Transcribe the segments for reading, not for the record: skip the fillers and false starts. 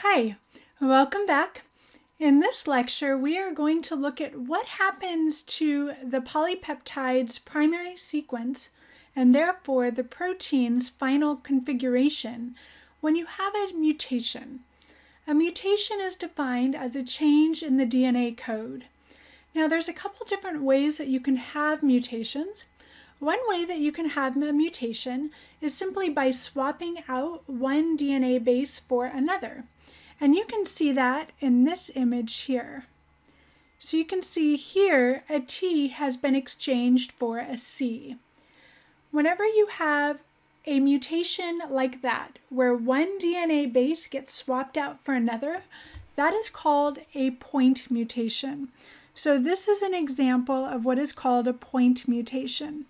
Hi, welcome back. In this lecture, we are going to look at what happens to the polypeptide's primary sequence and therefore the protein's final configuration when you have a mutation. A mutation is defined as a change in the DNA code. Now, there's a couple different ways that you can have mutations. One way that you can have a mutation is simply by swapping out one DNA base for another. And you can see that in this image here. So you can see here a T has been exchanged for a C. Whenever you have a mutation like that, where one DNA base gets swapped out for another, that is called a point mutation. So this is an example of what is called a point mutation.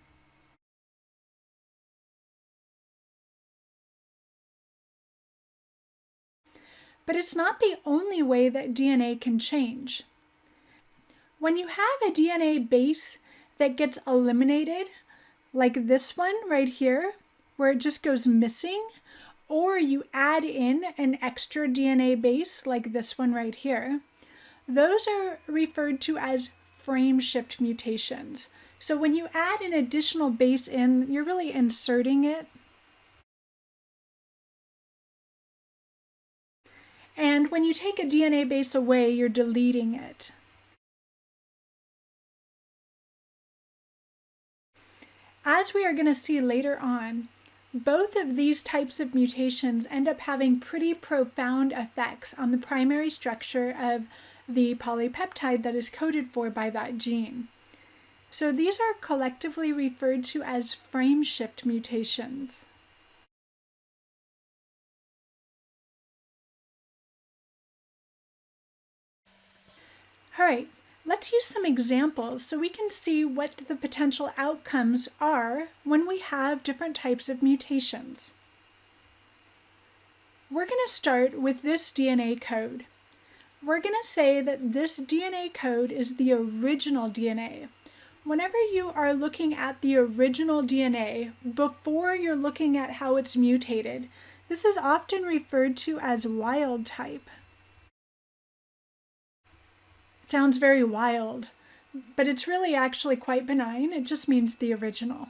But it's not the only way that DNA can change. When you have a DNA base that gets eliminated, like this one right here, where it just goes missing, or you add in an extra DNA base like this one right here, those are referred to as frameshift mutations. So when you add an additional base in, you're really inserting it. And when you take a DNA base away, you're deleting it. As we are going to see later on, both of these types of mutations end up having pretty profound effects on the primary structure of the polypeptide that is coded for by that gene. So these are collectively referred to as frameshift mutations. All right, let's use some examples so we can see what the potential outcomes are when we have different types of mutations. We're going to start with this DNA code. We're going to say that this DNA code is the original DNA. Whenever you are looking at the original DNA before you're looking at how it's mutated, this is often referred to as wild type. It sounds very wild, but it's really actually quite benign. It just means the original.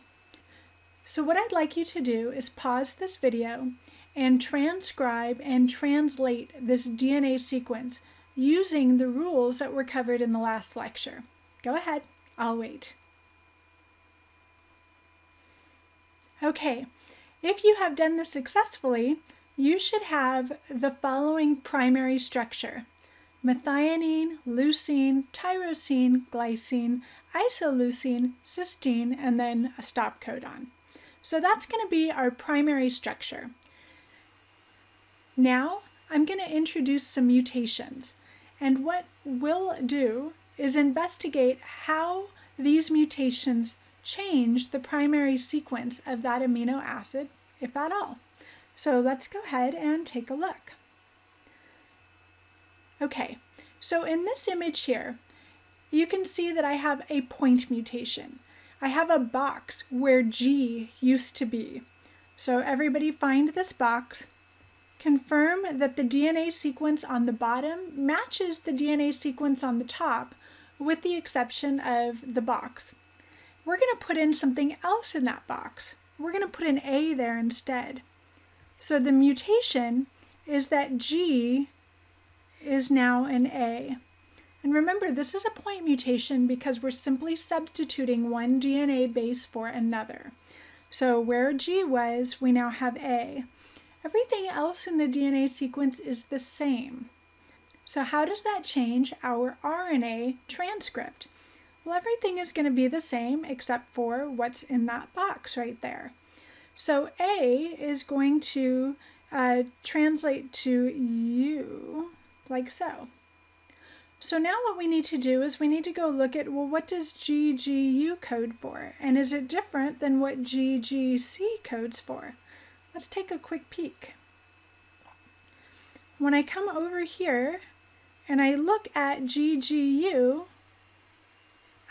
So what I'd like you to do is pause this video and transcribe and translate this DNA sequence using the rules that were covered in the last lecture. Go ahead, I'll wait. Okay, if you have done this successfully, you should have the following primary structure: methionine, leucine, tyrosine, glycine, isoleucine, cysteine, and then a stop codon. So that's going to be our primary structure. Now I'm going to introduce some mutations, and what we'll do is investigate how these mutations change the primary sequence of that amino acid, if at all. So let's go ahead and take a look. Okay, so in this image here, you can see that I have a point mutation. I have a box where G used to be. So everybody find this box. Confirm that the DNA sequence on the bottom matches the DNA sequence on the top, with the exception of the box. We're going to put in something else in that box. We're going to put an A there instead. So the mutation is that G is now an A. And remember, this is a point mutation because we're simply substituting one DNA base for another. So where G was, we now have A. Everything else in the DNA sequence is the same. So how does that change our RNA transcript? Well, everything is going to be the same except for what's in that box right there. So A is going to translate to U, like so. So now what we need to do is we need to go look at, well, what does GGU code for? And is it different than what GGC codes for? Let's take a quick peek. When I come over here and I look at GGU,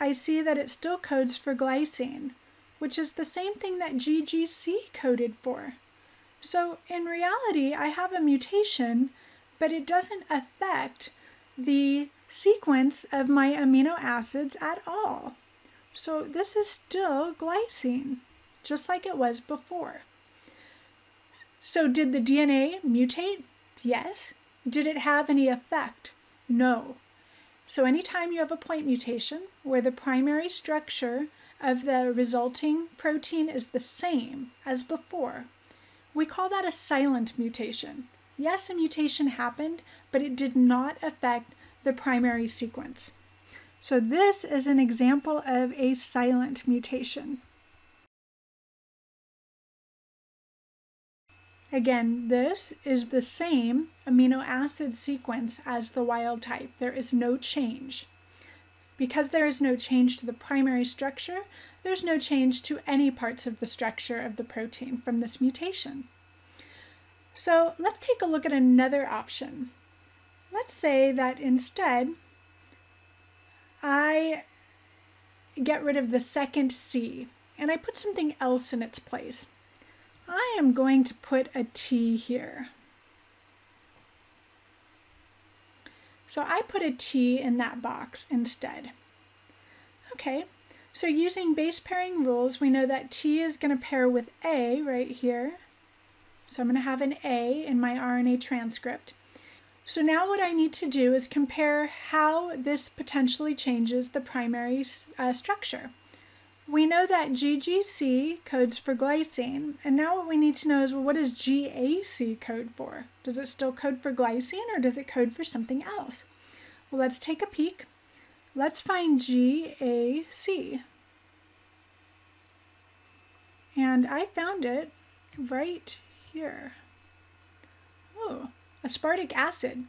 I see that it still codes for glycine, which is the same thing that GGC coded for. So in reality, I have a mutation, but it doesn't affect the sequence of my amino acids at all. So this is still glycine, just like it was before. So did the DNA mutate? Yes. Did it have any effect? No. So anytime you have a point mutation where the primary structure of the resulting protein is the same as before, we call that a silent mutation. Yes, a mutation happened, but it did not affect the primary sequence. So this is an example of a silent mutation. Again, this is the same amino acid sequence as the wild type. There is no change. Because there is no change to the primary structure, there's no change to any parts of the structure of the protein from this mutation. So let's take a look at another option. Let's say that instead I get rid of the second C and I put something else in its place. I am going to put a T here. So I put a T in that box instead. Okay, so using base pairing rules, we know that T is going to pair with A right here. So I'm going to have an A in my RNA transcript. So now what I need to do is compare how this potentially changes the primary structure. We know that GGC codes for glycine, and now what we need to know is, well, what does GAC code for? Does it still code for glycine, or does it code for something else? Well, let's take a peek. Let's find GAC. And I found it right here. Oh, aspartic acid.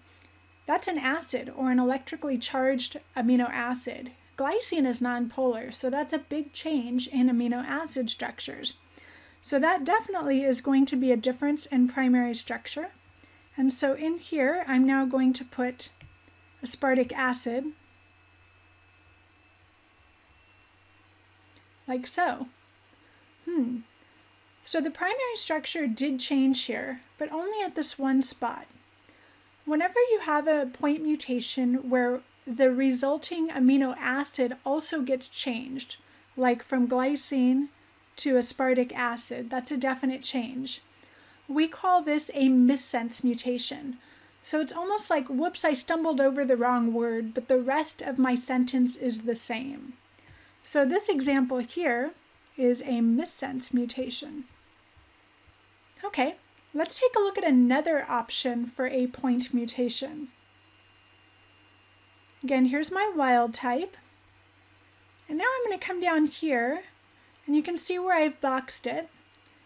That's an acid, or an electrically charged amino acid. Glycine is nonpolar, so that's a big change in amino acid structures. So that definitely is going to be a difference in primary structure. And so in here, I'm now going to put aspartic acid, like so. So the primary structure did change here, but only at this one spot. Whenever you have a point mutation where the resulting amino acid also gets changed, like from glycine to aspartic acid, that's a definite change. We call this a missense mutation. So it's almost like, whoops, I stumbled over the wrong word, but the rest of my sentence is the same. So this example here is a missense mutation. Okay, let's take a look at another option for a point mutation. Again, here's my wild type. And now I'm going to come down here, and you can see where I've boxed it.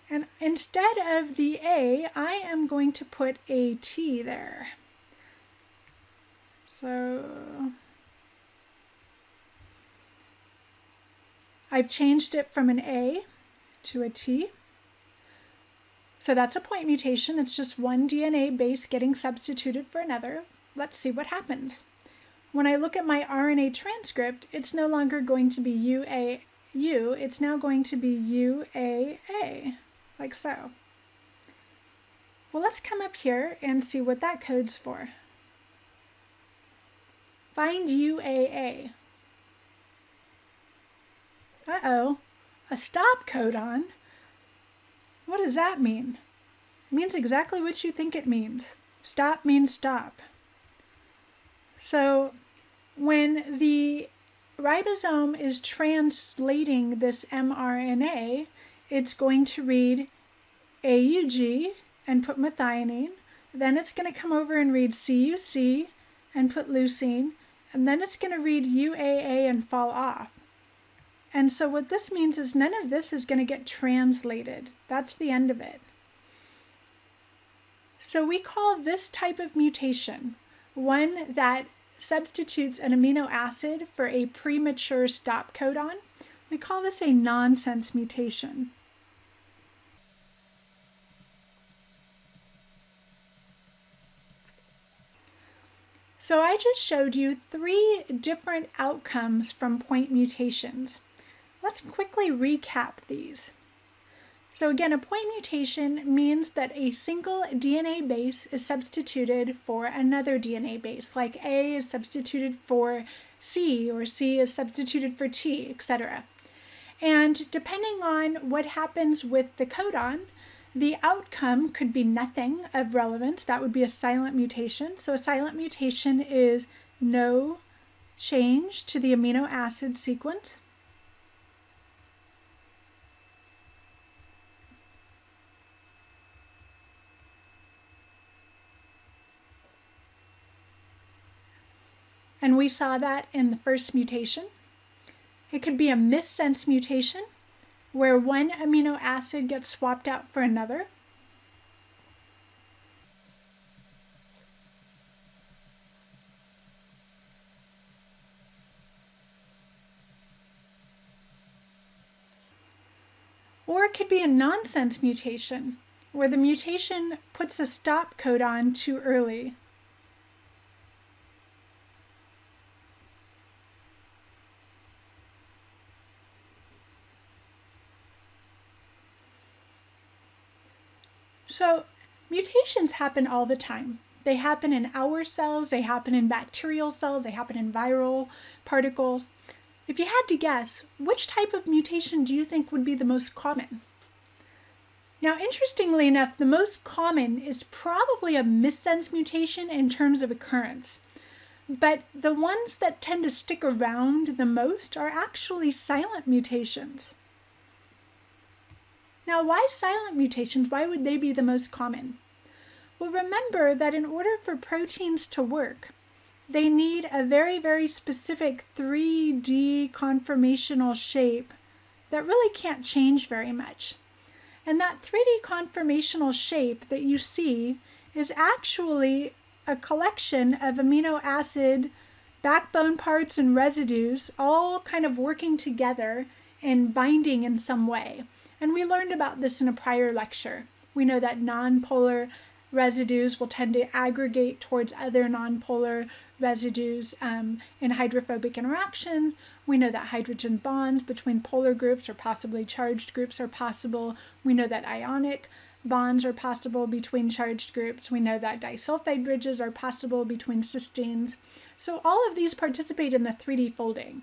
And instead of the A, I am going to put a T there. So I've changed it from an A to a T. So that's a point mutation. It's just one DNA base getting substituted for another. Let's see what happens. When I look at my RNA transcript, it's no longer going to be UAU, it's now going to be UAA, like so. Well, let's come up here and see what that codes for. Find UAA. Uh-oh, a stop codon? What does that mean? It means exactly what you think it means. Stop means stop. So when the ribosome is translating this mRNA, it's going to read AUG and put methionine. Then it's going to come over and read CUC and put leucine. And then it's going to read UAA and fall off. And so what this means is none of this is going to get translated. That's the end of it. So we call this type of mutation one that substitutes an amino acid for a premature stop codon. We call this a nonsense mutation. So I just showed you 3 different outcomes from point mutations. Let's quickly recap these. So again, a point mutation means that a single DNA base is substituted for another DNA base, like A is substituted for C, or C is substituted for T, etc. And depending on what happens with the codon, the outcome could be nothing of relevance. That would be a silent mutation. So a silent mutation is no change to the amino acid sequence. And we saw that in the first mutation. It could be a missense mutation, where one amino acid gets swapped out for another. Or it could be a nonsense mutation, where the mutation puts a stop codon too early. So mutations happen all the time. They happen in our cells, they happen in bacterial cells, they happen in viral particles. If you had to guess, which type of mutation do you think would be the most common? Now, interestingly enough, the most common is probably a missense mutation in terms of occurrence. But the ones that tend to stick around the most are actually silent mutations. Now, why silent mutations? Why would they be the most common? Well, remember that in order for proteins to work, they need a very, very specific 3D conformational shape that really can't change very much. And that 3D conformational shape that you see is actually a collection of amino acid backbone parts and residues all kind of working together and binding in some way. And we learned about this in a prior lecture. We know that nonpolar residues will tend to aggregate towards other nonpolar residues in hydrophobic interactions. We know that hydrogen bonds between polar groups or possibly charged groups are possible. We know that ionic bonds are possible between charged groups. We know that disulfide bridges are possible between cysteines. So all of these participate in the 3D folding.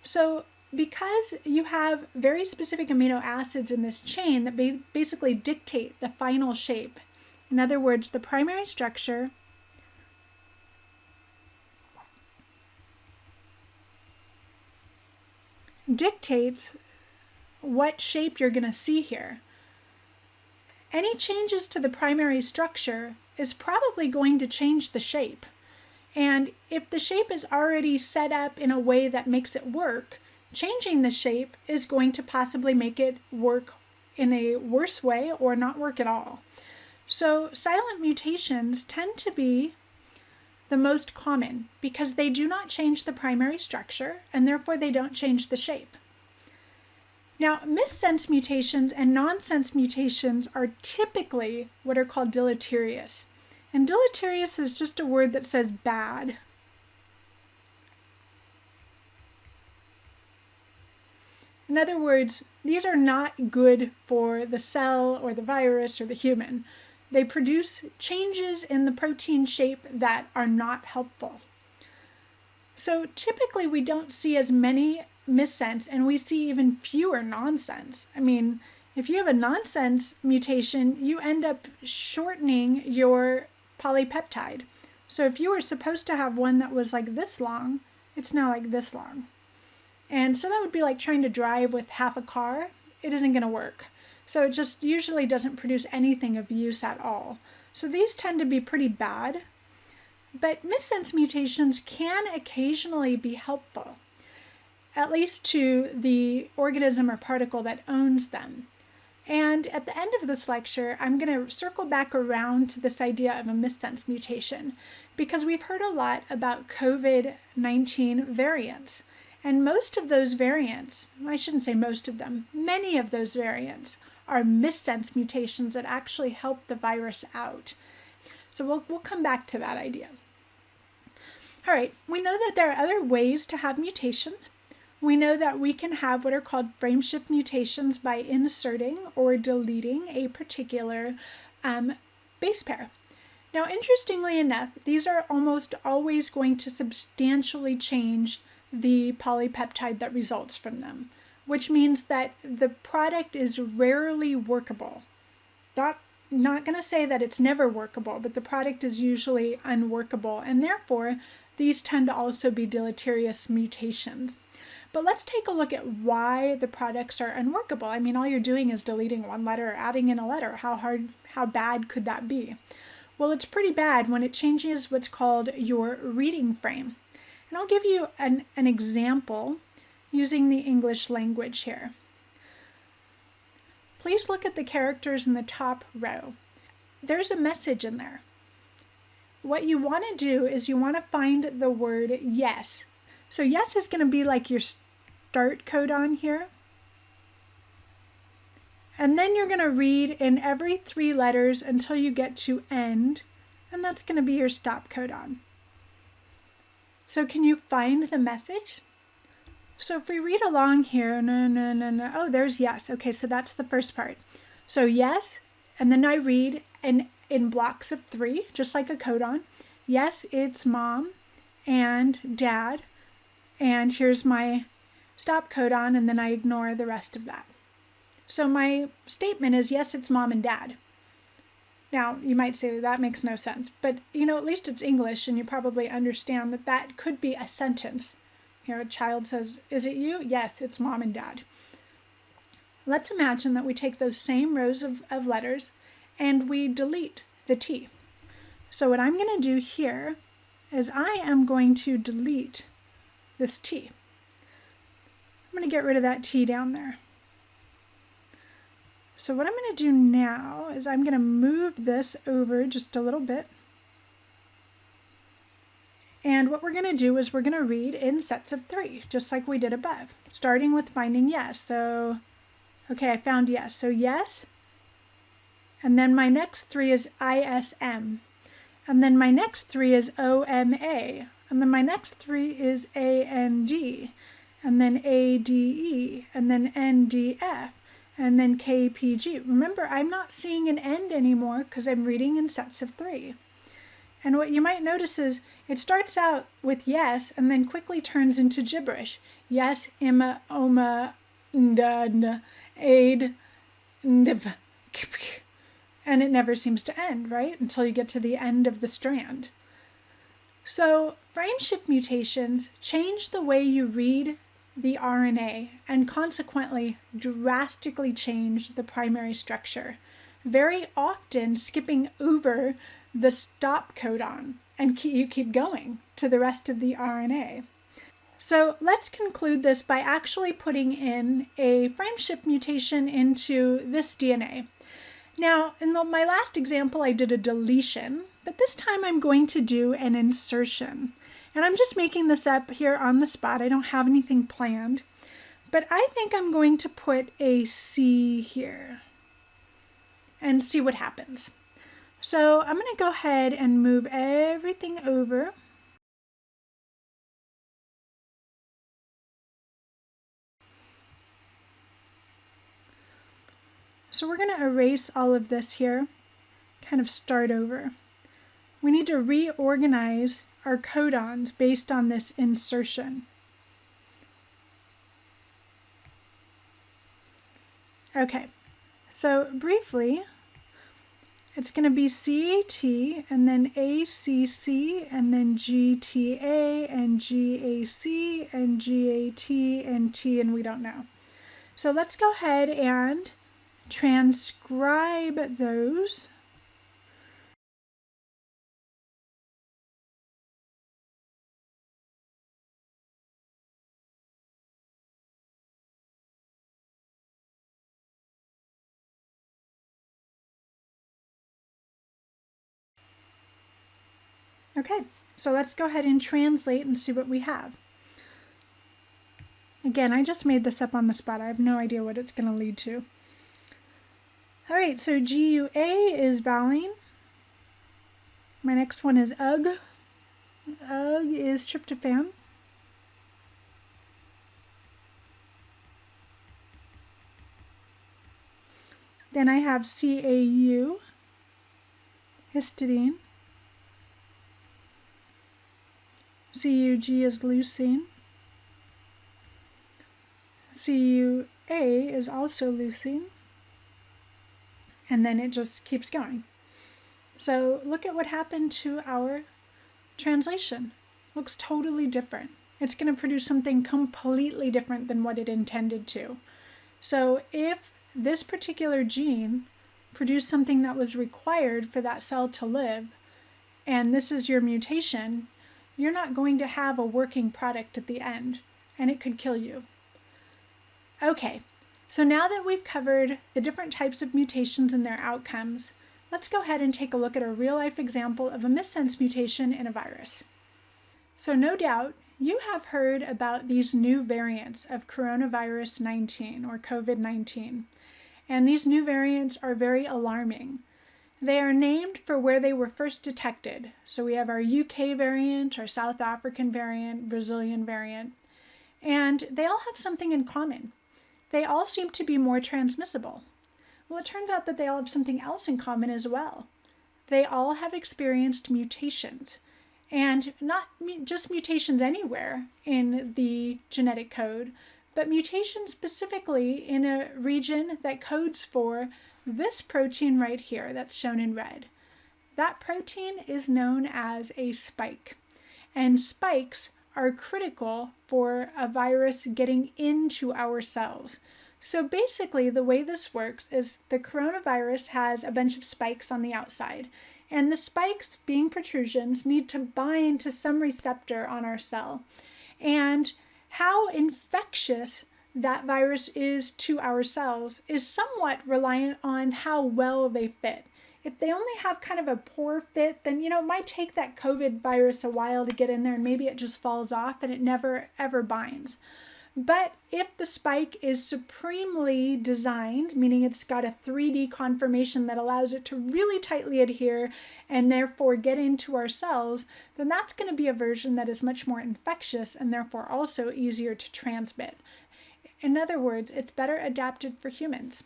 So because you have very specific amino acids in this chain that basically dictate the final shape, in other words, the primary structure dictates what shape you're going to see here. Any changes to the primary structure is probably going to change the shape. And if the shape is already set up in a way that makes it work, changing the shape is going to possibly make it work in a worse way or not work at all. So silent mutations tend to be the most common because they do not change the primary structure and therefore they don't change the shape. Now, missense mutations and nonsense mutations are typically what are called deleterious. And deleterious is just a word that says bad. In other words, these are not good for the cell or the virus or the human. They produce changes in the protein shape that are not helpful. So typically we don't see as many missense and we see even fewer nonsense. I mean, if you have a nonsense mutation, you end up shortening your polypeptide. So if you were supposed to have one that was like this long, it's now like this long. And so that would be like trying to drive with half a car. It isn't going to work. So it just usually doesn't produce anything of use at all. So these tend to be pretty bad. But missense mutations can occasionally be helpful, at least to the organism or particle that owns them. And at the end of this lecture, I'm going to circle back around to this idea of a missense mutation, because we've heard a lot about COVID-19 variants. And most of those variants, I shouldn't say most of them, many of those variants are missense mutations that actually help the virus out. So we'll come back to that idea. All right, we know that there are other ways to have mutations. we know that we can have what are called frameshift mutations by inserting or deleting a particular base pair. Now, interestingly enough, these are almost always going to substantially change the polypeptide that results from them, which means that the product is rarely workable. Not going to say that it's never workable, but the product is usually unworkable, and therefore these tend to also be deleterious mutations. But let's take a look at why the products are unworkable. I mean, all you're doing is deleting one letter or adding in a letter. How bad could that be? Well, it's pretty bad when it changes what's called your reading frame. And I'll give you an example using the English language here. Please look at the characters in the top row. There's a message in there. What you want to do is you want to find the word yes. So yes is going to be like your start codon here. And then you're going to read in every 3 letters until you get to end, and that's going to be your stop codon. So can you find the message? So if we read along here, no. Oh, there's yes. Okay, so that's the first part. So yes, and then I read in blocks of 3, just like a codon. Yes, it's mom and dad, and here's my stop codon, and then I ignore the rest of that. So my statement is, yes, it's mom and dad. Now, you might say that makes no sense, but at least it's English, and you probably understand that that could be a sentence. Here, a child says, is it you? Yes, it's mom and dad. Let's imagine that we take those same rows of letters and we delete the T. So what I'm going to do here is I am going to delete this T. I'm going to get rid of that T down there. So what I'm going to do now is I'm going to move this over just a little bit. And what we're going to do is we're going to read in sets of 3, just like we did above, starting with finding yes. So, okay, I found yes. So yes, and then my next 3 is ISM, and then my next 3 is OMA, and then my next 3 is AND, and then ADE, and then NDF, and then KPG. Remember, I'm not seeing an end anymore because I'm reading in sets of 3. And what you might notice is it starts out with yes and then quickly turns into gibberish. Yes, Imma, Oma, Nda, Aid, Ndiv, and it never seems to end, right? Until you get to the end of the strand. So frameshift mutations change the way you read the RNA and consequently drastically change the primary structure, very often skipping over the stop codon, and you keep going to the rest of the RNA. So let's conclude this by actually putting in a frameshift mutation into this DNA. Now, in my last example, I did a deletion, but this time I'm going to do an insertion. And I'm just making this up here on the spot. I don't have anything planned, but I think I'm going to put a C here and see what happens. So I'm going to go ahead and move everything over. So we're going to erase all of this here, kind of start over. We need to reorganize our codons based on this insertion. Okay, so briefly, it's going to be CAT, and then ACC, and then GTA, and GAC, and GAT, and T, and we don't know. So let's go ahead and transcribe those. Okay, so let's go ahead and translate and see what we have. Again, I just made this up on the spot. I have no idea what it's going to lead to. All right, so GUA is valine. My next one is UG. UG is tryptophan. Then I have CAU, histidine. CUG is leucine. CUA is also leucine. And then it just keeps going. So look at what happened to our translation. Looks totally different. It's going to produce something completely different than what it intended to. So if this particular gene produced something that was required for that cell to live, and this is your mutation, you're not going to have a working product at the end, and it could kill you. Okay, so now that we've covered the different types of mutations and their outcomes, let's go ahead and take a look at a real-life example of a missense mutation in a virus. So no doubt, you have heard about these new variants of coronavirus 19 or COVID-19, and these new variants are very alarming. They are named for where they were first detected. So we have our UK variant, our South African variant, Brazilian variant, and they all have something in common. They all seem to be more transmissible. Well, it turns out that they all have something else in common as well. They all have experienced mutations. And not just mutations anywhere in the genetic code, but mutations specifically in a region that codes for this protein right here that's shown in red. That protein is known as a spike. And spikes are critical for a virus getting into our cells. So basically, the way this works is the coronavirus has a bunch of spikes on the outside. And the spikes, being protrusions, need to bind to some receptor on our cell. And how infectious that virus is to our cells is somewhat reliant on how well they fit. If they only have kind of a poor fit, then it might take that COVID virus a while to get in there, and maybe it just falls off and it never ever binds. But if the spike is supremely designed, meaning it's got a 3D conformation that allows it to really tightly adhere and therefore get into our cells, then that's going to be a version that is much more infectious and therefore also easier to transmit. In other words, it's better adapted for humans.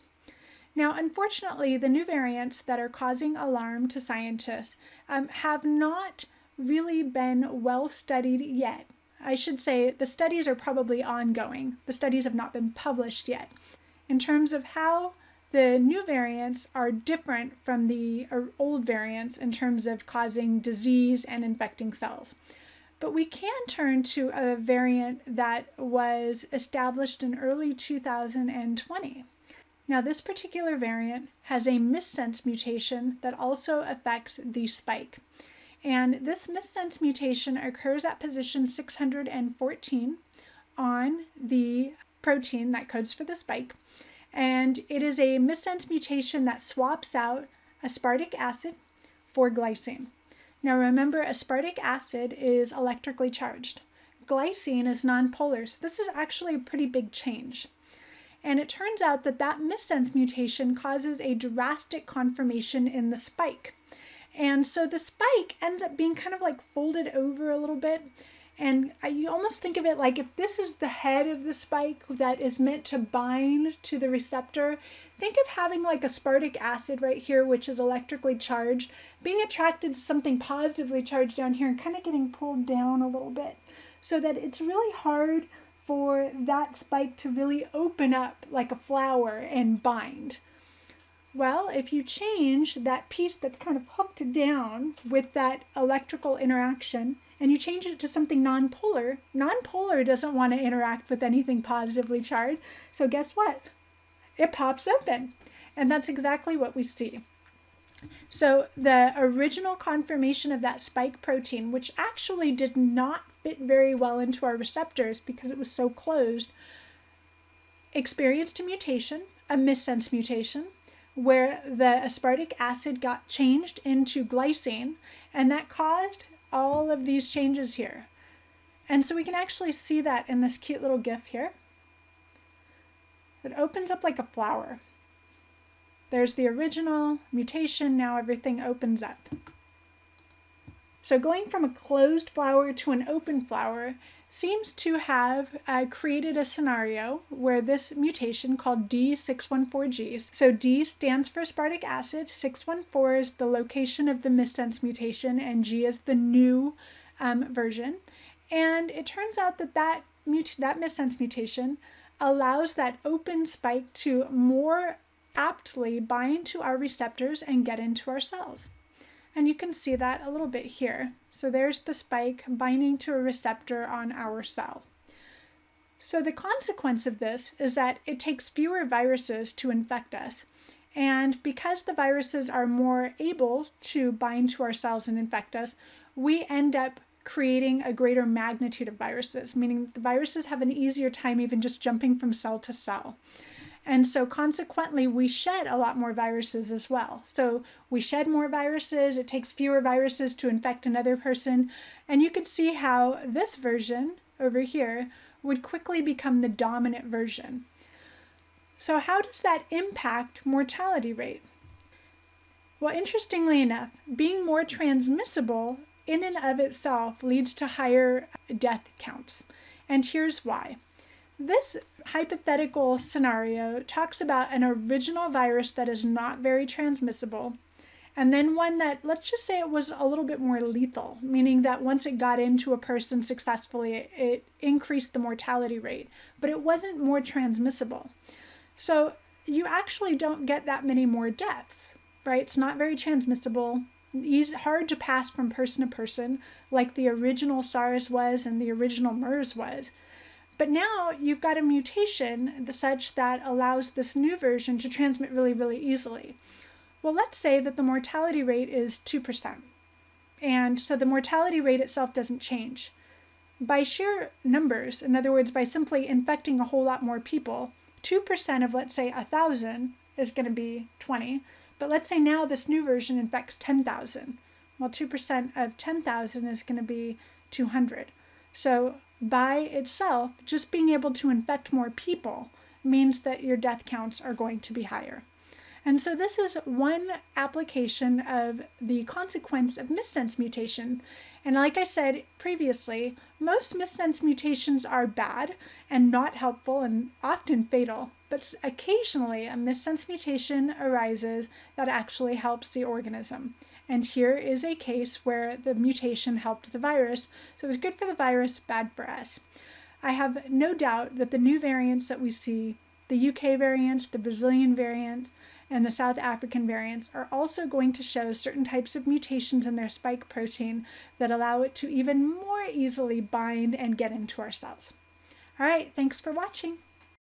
Now, unfortunately, the new variants that are causing alarm to scientists have not really been well studied yet. I should say the studies are probably ongoing. The studies have not been published yet in terms of how the new variants are different from the old variants in terms of causing disease and infecting cells. But we can turn to a variant that was established in early 2020. Now, this particular variant has a missense mutation that also affects the spike. And this missense mutation occurs at position 614 on the protein that codes for the spike. And it is a missense mutation that swaps out aspartic acid for glycine. Now remember, aspartic acid is electrically charged. Glycine is nonpolar, so this is actually a pretty big change. And it turns out that that missense mutation causes a drastic conformation in the spike. And so the spike ends up being kind of like folded over a little bit. And you almost think of it like if this is the head of the spike that is meant to bind to the receptor, think of having like aspartic acid right here, which is electrically charged, being attracted to something positively charged down here and kind of getting pulled down a little bit so that it's really hard for that spike to really open up like a flower and bind. Well, if you change that piece that's kind of hooked down with that electrical interaction and you change it to something nonpolar, nonpolar doesn't want to interact with anything positively charged. So guess what? It pops open. And that's exactly what we see. So the original conformation of that spike protein, which actually did not fit very well into our receptors because it was so closed, experienced a mutation, a missense mutation, where the aspartic acid got changed into glycine, and that caused all of these changes here. And so we can actually see that in this cute little GIF here. It opens up like a flower. There's the original mutation, now everything opens up. So going from a closed flower to an open flower seems to have created a scenario where this mutation called D614G, so D stands for aspartic acid, 614 is the location of the missense mutation, and G is the new version. And it turns out that that missense mutation allows that open spike to more aptly bind to our receptors and get into our cells. And you can see that a little bit here. So there's the spike binding to a receptor on our cell. So the consequence of this is that it takes fewer viruses to infect us. And because the viruses are more able to bind to our cells and infect us, we end up creating a greater magnitude of viruses, meaning the viruses have an easier time even just jumping from cell to cell. And so consequently, we shed a lot more viruses as well. So we shed more viruses, it takes fewer viruses to infect another person. And you could see how this version over here would quickly become the dominant version. So how does that impact mortality rate? Well, interestingly enough, being more transmissible in and of itself leads to higher death counts. And here's why. This hypothetical scenario talks about an original virus that is not very transmissible, and then one that, let's just say it was a little bit more lethal, meaning that once it got into a person successfully, it increased the mortality rate, but it wasn't more transmissible. So you actually don't get that many more deaths, right? It's not very transmissible, hard to pass from person to person like the original SARS was and the original MERS was. But now you've got a mutation such that allows this new version to transmit really, really easily. Well, let's say that the mortality rate is 2%. And so the mortality rate itself doesn't change. By sheer numbers, in other words, by simply infecting a whole lot more people, 2% of, let's say, 1,000 is going to be 20. But let's say now this new version infects 10,000. Well, 2% of 10,000 is going to be 200. So by itself, just being able to infect more people means that your death counts are going to be higher. And so this is one application of the consequence of missense mutation. And like I said previously, most missense mutations are bad and not helpful and often fatal, but occasionally a missense mutation arises that actually helps the organism. And here is a case where the mutation helped the virus. So it was good for the virus, bad for us. I have no doubt that the new variants that we see, the UK variants, the Brazilian variants, and the South African variants are also going to show certain types of mutations in their spike protein that allow it to even more easily bind and get into our cells. All right, thanks for watching.